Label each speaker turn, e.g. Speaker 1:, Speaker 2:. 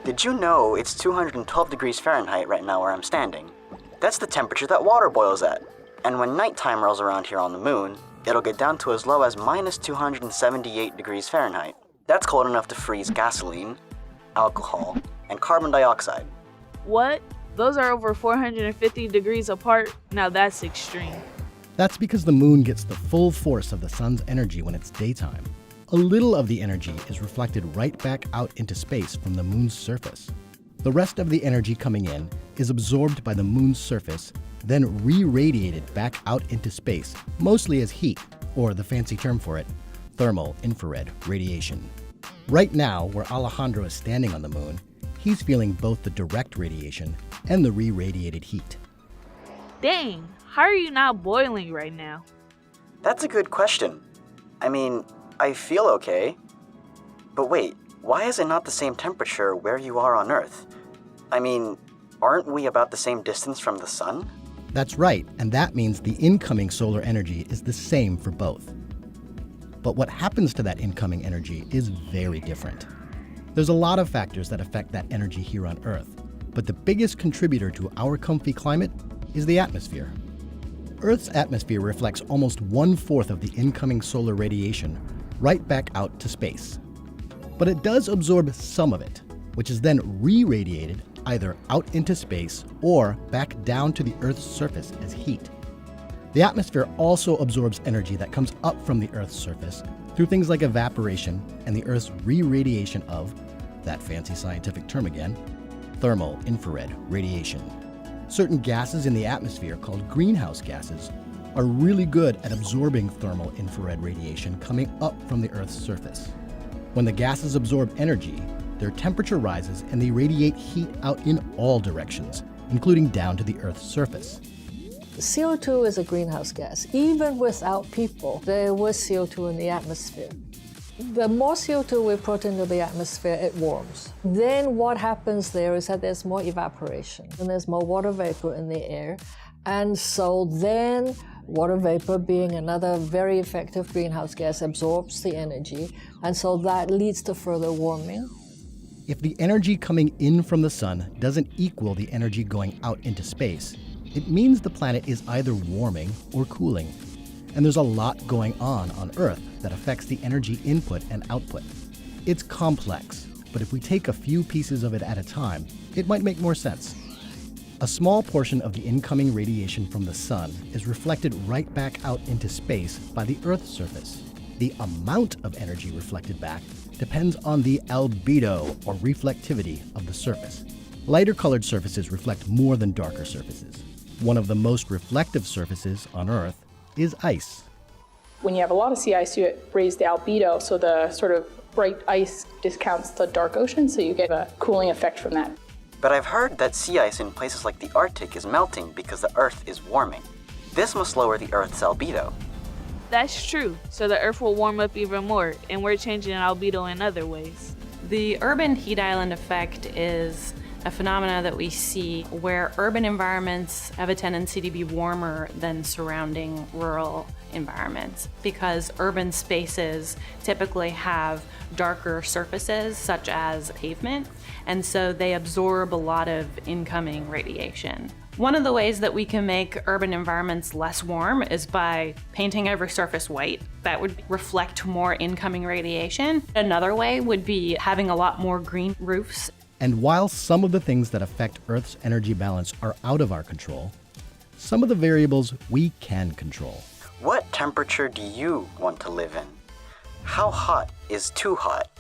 Speaker 1: Did you know it's 212 degrees Fahrenheit right now where I'm standing? That's the temperature that water boils at. And when nighttime rolls around here on the moon, it'll get down to as low as minus 278 degrees Fahrenheit. That's cold enough to freeze gasoline, alcohol, and carbon dioxide.
Speaker 2: What? Those are over 450 degrees apart? Now that's extreme.
Speaker 3: That's because the moon gets the full force of the sun's energy when it's daytime. A little of the energy is reflected right back out into space from the moon's surface. The rest of the energy coming in is absorbed by the moon's surface, then re-radiated back out into space, mostly as heat, or the fancy term for it, thermal infrared radiation. Right now, where Alejandro is standing on the moon, he's feeling both the direct radiation and the re-radiated heat.
Speaker 2: Dang, how are you not boiling right now?
Speaker 1: That's a good question. I mean, I feel okay. But wait, why is it not the same temperature where you are on Earth? I mean, aren't we about the same distance from the sun?
Speaker 3: That's right, and that means the incoming solar energy is the same for both. But what happens to that incoming energy is very different. There's a lot of factors that affect that energy here on Earth, but the biggest contributor to our comfy climate is the atmosphere. Earth's atmosphere reflects almost 1/4 of the incoming solar radiation right back out to space. But it does absorb some of it, which is then re-radiated either out into space or back down to the Earth's surface as heat. The atmosphere also absorbs energy that comes up from the Earth's surface through things like evaporation and the Earth's re-radiation of, that fancy scientific term again, thermal infrared radiation. Certain gases in the atmosphere, called greenhouse gases, are really good at absorbing thermal infrared radiation coming up from the Earth's surface. When the gases absorb energy, their temperature rises and they radiate heat out in all directions, including down to the Earth's surface.
Speaker 4: CO2 is a greenhouse gas. Even without people, there was CO2 in the atmosphere. The more CO2 we put into the atmosphere, it warms. Then what happens there is that there's more evaporation and there's more water vapor in the air. And so then water vapor, being another very effective greenhouse gas, absorbs the energy. And so that leads to further warming.
Speaker 3: If the energy coming in from the sun doesn't equal the energy going out into space, it means the planet is either warming or cooling. And there's a lot going on Earth that affects the energy input and output. It's complex, but if we take a few pieces of it at a time, it might make more sense. A small portion of the incoming radiation from the sun is reflected right back out into space by the Earth's surface. The amount of energy reflected back depends on the albedo, or reflectivity, of the surface. Lighter colored surfaces reflect more than darker surfaces. One of the most reflective surfaces on Earth is ice.
Speaker 5: When you have a lot of sea ice, you raise the albedo, so the sort of bright ice discounts the dark ocean, so you get a cooling effect from that.
Speaker 1: But I've heard that sea ice in places like the Arctic is melting because the Earth is warming. This must lower the Earth's albedo.
Speaker 2: That's true, so the Earth will warm up even more, and we're changing albedo in other ways.
Speaker 6: The urban heat island effect is a phenomena that we see where urban environments have a tendency to be warmer than surrounding rural environments because urban spaces typically have darker surfaces such as pavement, and so they absorb a lot of incoming radiation. One of the ways that we can make urban environments less warm is by painting every surface white. That would reflect more incoming radiation. Another way would be having a lot more green roofs.
Speaker 3: And while some of the things that affect Earth's energy balance are out of our control, some of the variables we can control.
Speaker 1: What temperature do you want to live in? How hot is too hot?